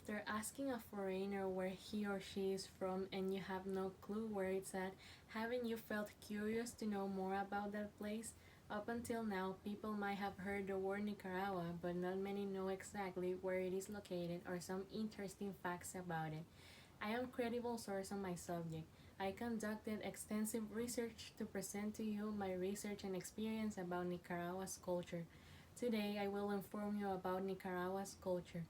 After asking a foreigner where he or she is from and you have no clue where it's at, haven't you felt curious to know more about that place? Up until now, people might have heard the word Nicaragua, but not many know exactly where it is located or some interesting facts about it. I am a credible source on my subject. I conducted extensive research to present to you my research and experience about Nicaragua's culture. Today, I will inform you about Nicaragua's culture.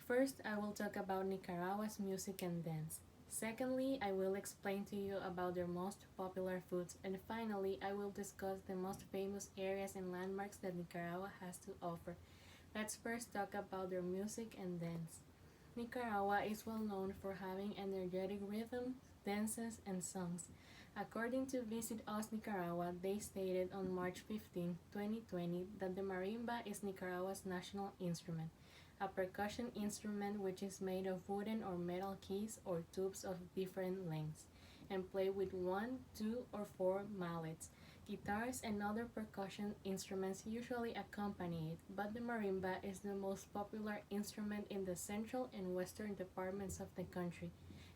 First, I will talk about Nicaragua's music and dance. Secondly, I will explain to you about their most popular foods. And finally, I will discuss the most famous areas and landmarks that Nicaragua has to offer. Let's first talk about their music and dance. Nicaragua is well known for having energetic rhythms, dances, and songs. According to Visit Us Nicaragua, they stated on March 15, 2020, that the marimba is Nicaragua's national instrument, a percussion instrument which is made of wooden or metal keys or tubes of different lengths, and played with one, two, or four mallets. Guitars and other percussion instruments usually accompany it, but the marimba is the most popular instrument in the central and western departments of the country.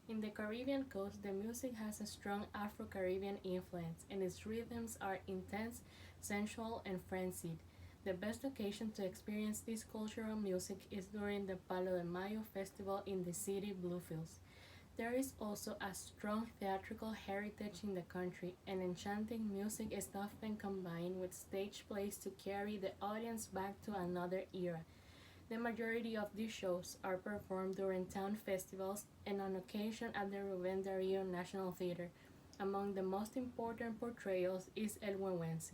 In the Caribbean coast, the music has a strong Afro-Caribbean influence, and its rhythms are intense, sensual, and frenzied. The best occasion to experience this cultural music is during the Palo de Mayo festival in the city Bluefields. There is also a strong theatrical heritage in the country, and enchanting music is often combined with stage plays to carry the audience back to another era. The majority of these shows are performed during town festivals and on occasion at the Rubén Darío National Theater. Among the most important portrayals is El Huehuense.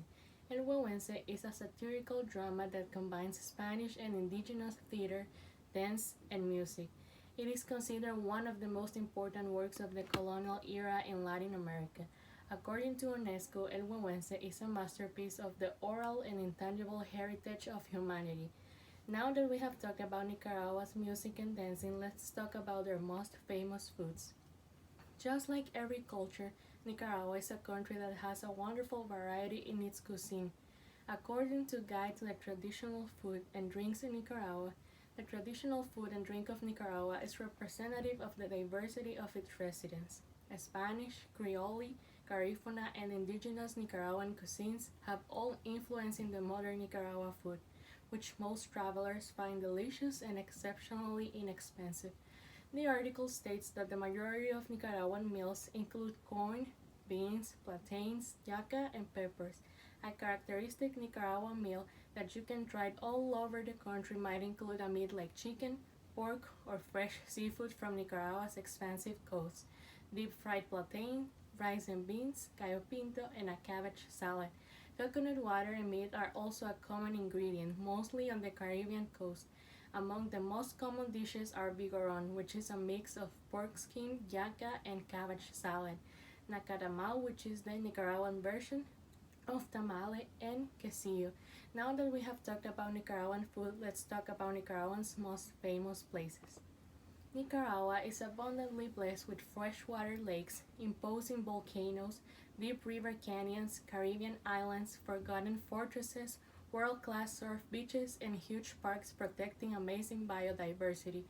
El Huehuense is a satirical drama that combines Spanish and indigenous theater, dance, and music. It is considered one of the most important works of the colonial era in Latin America. According to UNESCO, El Huehuense is a masterpiece of the oral and intangible heritage of humanity. Now that we have talked about Nicaragua's music and dancing, let's talk about their most famous foods. Just like every culture, Nicaragua is a country that has a wonderful variety in its cuisine. According to Guide to the Traditional Food and Drinks in Nicaragua, the traditional food and drink of Nicaragua is representative of the diversity of its residents. Spanish, Creole, Garifuna, and indigenous Nicaraguan cuisines have all influenced in the modern Nicaragua food, which most travelers find delicious and exceptionally inexpensive. The article states that the majority of Nicaraguan meals include corn, beans, plantains, yuca, and peppers. A characteristic Nicaraguan meal that you can try all over the country might include a meat like chicken, pork, or fresh seafood from Nicaragua's expansive coast, deep fried plantain, rice and beans, gallo pinto, and a cabbage salad. Coconut water and meat are also a common ingredient, mostly on the Caribbean coast. Among the most common dishes are bigoron, which is a mix of pork skin, yaca, and cabbage salad, nacatamal, which is the Nicaraguan version of tamale, and quesillo. Now that we have talked about Nicaraguan food, let's talk about Nicaragua's most famous places. Nicaragua is abundantly blessed with freshwater lakes, imposing volcanoes, deep river canyons, Caribbean islands, forgotten fortresses, world-class surf beaches, and huge parks protecting amazing biodiversity.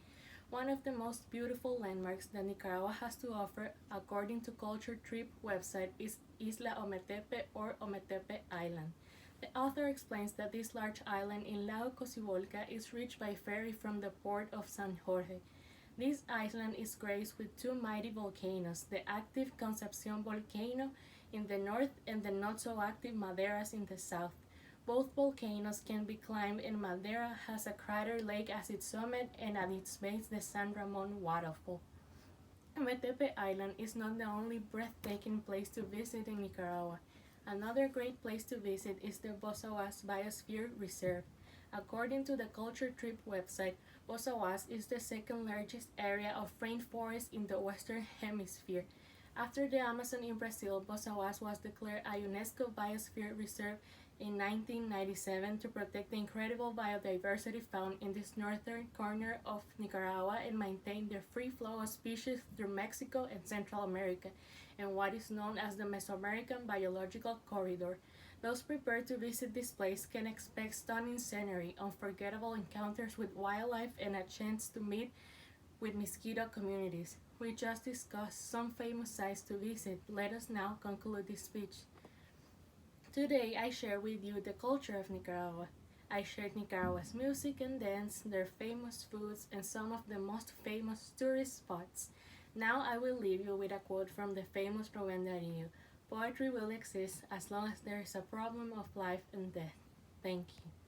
One of the most beautiful landmarks that Nicaragua has to offer, according to Culture Trip website, is Isla Ometepe or Ometepe Island. The author explains that this large island in Lago Cocibolca is reached by ferry from the port of San Jorge. This island is graced with two mighty volcanoes, the active Concepcion volcano in the north and the not so active Maderas in the south. Both volcanoes can be climbed, and Madera has a crater lake as its summit and at its base the San Ramon waterfall. Metepe Island is not the only breathtaking place to visit in Nicaragua. Another great place to visit is the Bozawas Biosphere Reserve. According to the Culture Trip website, Bozawas is the second largest area of rainforest in the Western Hemisphere. After the Amazon in Brazil, Bozawas was declared a UNESCO Biosphere Reserve in 1997 to protect the incredible biodiversity found in this northern corner of Nicaragua and maintain the free flow of species through Mexico and Central America, and what is known as the Mesoamerican Biological Corridor. Those prepared to visit this place can expect stunning scenery, unforgettable encounters with wildlife, and a chance to meet with mosquito communities. We just discussed some famous sites to visit. Let us now conclude this speech. Today I share with you the culture of Nicaragua. I shared Nicaragua's music and dance, their famous foods, and some of the most famous tourist spots. Now I will leave you with a quote from the famous Rubén Darío. Poetry will exist as long as there is a problem of life and death. Thank you.